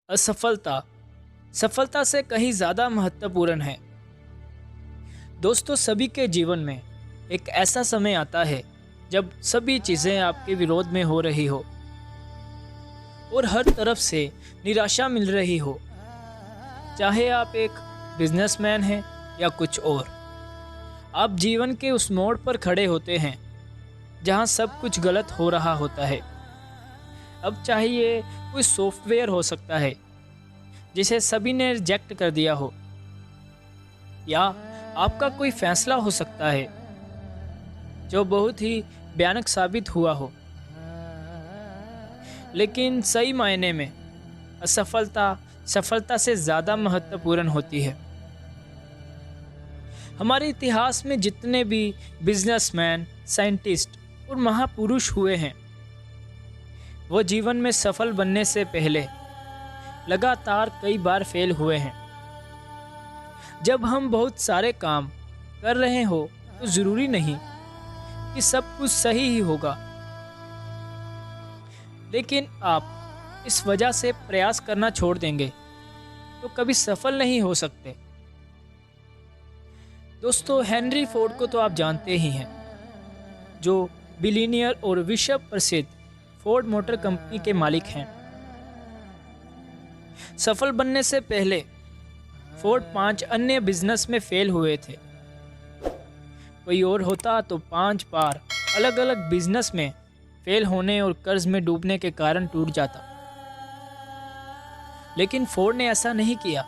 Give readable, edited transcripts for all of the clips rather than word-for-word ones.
असफलता सफलता से कहीं ज़्यादा महत्वपूर्ण है। दोस्तों, सभी के जीवन में एक ऐसा समय आता है जब सभी चीज़ें आपके विरोध में हो रही हो और हर तरफ से निराशा मिल रही हो। चाहे आप एक बिजनेसमैन हैं या कुछ और, आप जीवन के उस मोड़ पर खड़े होते हैं जहां सब कुछ गलत हो रहा होता है। अब चाहे ये कोई सॉफ्टवेयर हो सकता है जिसे सभी ने रिजेक्ट कर दिया हो, या आपका कोई फैसला हो सकता है जो बहुत ही भयानक साबित हुआ हो। लेकिन सही मायने में असफलता सफलता से ज़्यादा महत्वपूर्ण होती है। हमारे इतिहास में जितने भी बिजनेसमैन, साइंटिस्ट और महापुरुष हुए हैं, वो जीवन में सफल बनने से पहले लगातार कई बार फेल हुए हैं। जब हम बहुत सारे काम कर रहे हो तो ज़रूरी नहीं कि सब कुछ सही ही होगा, लेकिन आप इस वजह से प्रयास करना छोड़ देंगे तो कभी सफल नहीं हो सकते। दोस्तों, हेनरी फोर्ड को तो आप जानते ही हैं, जो बिलियनियर और विश्व प्रसिद्ध फोर्ड मोटर कंपनी के मालिक हैं। सफल बनने से पहले फोर्ड 5 अन्य बिजनेस में फेल हुए थे। कोई और होता तो 5 बार अलग अलग बिजनेस में फेल होने और कर्ज में डूबने के कारण टूट जाता, लेकिन फोर्ड ने ऐसा नहीं किया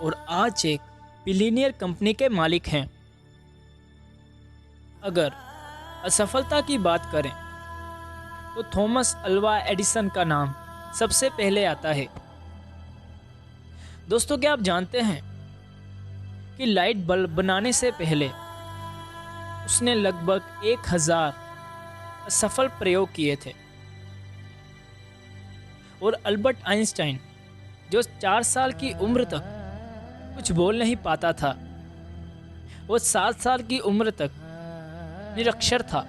और आज एक बिलियनियर कंपनी के मालिक हैं। अगर असफलता की बात करें तो थॉमस अल्वा एडिसन का नाम सबसे पहले आता है। दोस्तों, क्या आप जानते हैं कि लाइट बल्ब बनाने से पहले उसने लगभग 1000 असफल प्रयोग किए थे। और अल्बर्ट आइंस्टाइन, जो 4 साल की उम्र तक कुछ बोल नहीं पाता था, वो 7 साल की उम्र तक निरक्षर था।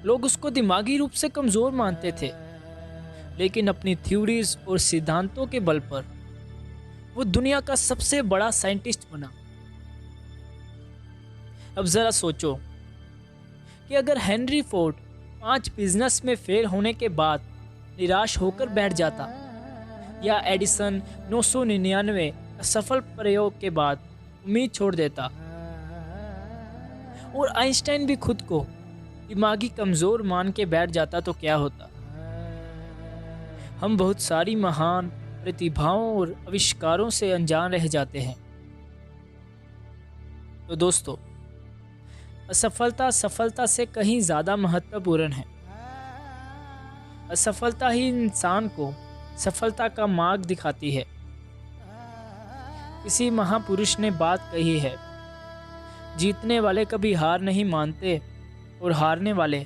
लोग उसको दिमागी रूप से कमज़ोर मानते थे, लेकिन अपनी थ्योरीज और सिद्धांतों के बल पर वो दुनिया का सबसे बड़ा साइंटिस्ट बना। अब ज़रा सोचो कि अगर हेनरी फोर्ड 5 बिजनेस में फेल होने के बाद निराश होकर बैठ जाता, या एडिसन 999 असफल प्रयोग के बाद उम्मीद छोड़ देता, और आइंस्टाइन भी खुद को दिमागी कमज़ोर मान के बैठ जाता, तो क्या होता? हम बहुत सारी महान प्रतिभाओं और आविष्कारों से अनजान रह जाते हैं। तो दोस्तों, असफलता सफलता से कहीं ज़्यादा महत्वपूर्ण है। असफलता ही इंसान को सफलता का मार्ग दिखाती है। किसी महापुरुष ने बात कही है, जीतने वाले कभी हार नहीं मानते और हारने वाले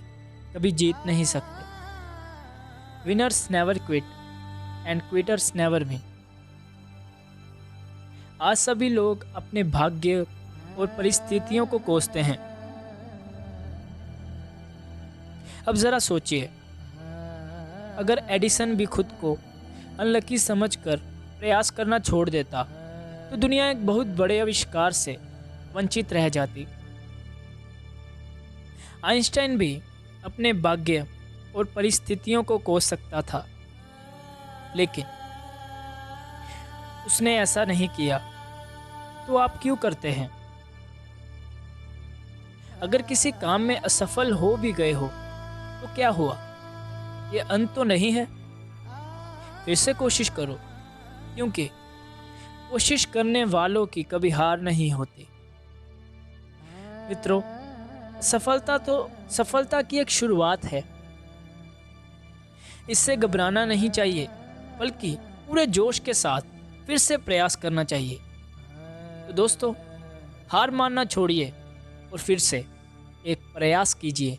कभी जीत नहीं सकते। Winners never quit and quitters never win. आज सभी लोग अपने भाग्य और परिस्थितियों को कोसते हैं। अब ज़रा सोचिए, अगर एडिसन भी खुद को अनलकी समझकर प्रयास करना छोड़ देता तो दुनिया एक बहुत बड़े आविष्कार से वंचित रह जाती। आइंस्टाइन भी अपने भाग्य और परिस्थितियों को कोस सकता था, लेकिन उसने ऐसा नहीं किया। तो आप क्यों करते हैं? अगर किसी काम में असफल हो भी गए हो तो क्या हुआ? ये अंत तो नहीं है। फिर से कोशिश करो, क्योंकि कोशिश करने वालों की कभी हार नहीं होती। मित्रों, सफलता की एक शुरुआत है। इससे घबराना नहीं चाहिए, बल्कि पूरे जोश के साथ फिर से प्रयास करना चाहिए। तो दोस्तों, हार मानना छोड़िए और फिर से एक प्रयास कीजिए,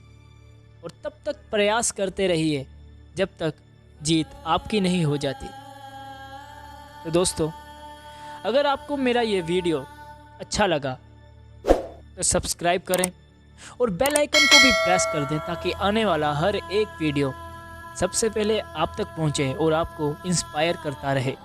और तब तक प्रयास करते रहिए जब तक जीत आपकी नहीं हो जाती। तो दोस्तों, अगर आपको मेरा ये वीडियो अच्छा लगा तो सब्सक्राइब करें और बेल आइकन को भी प्रेस कर दें, ताकि आने वाला हर एक वीडियो सबसे पहले आप तक पहुंचे और आपको इंस्पायर करता रहे।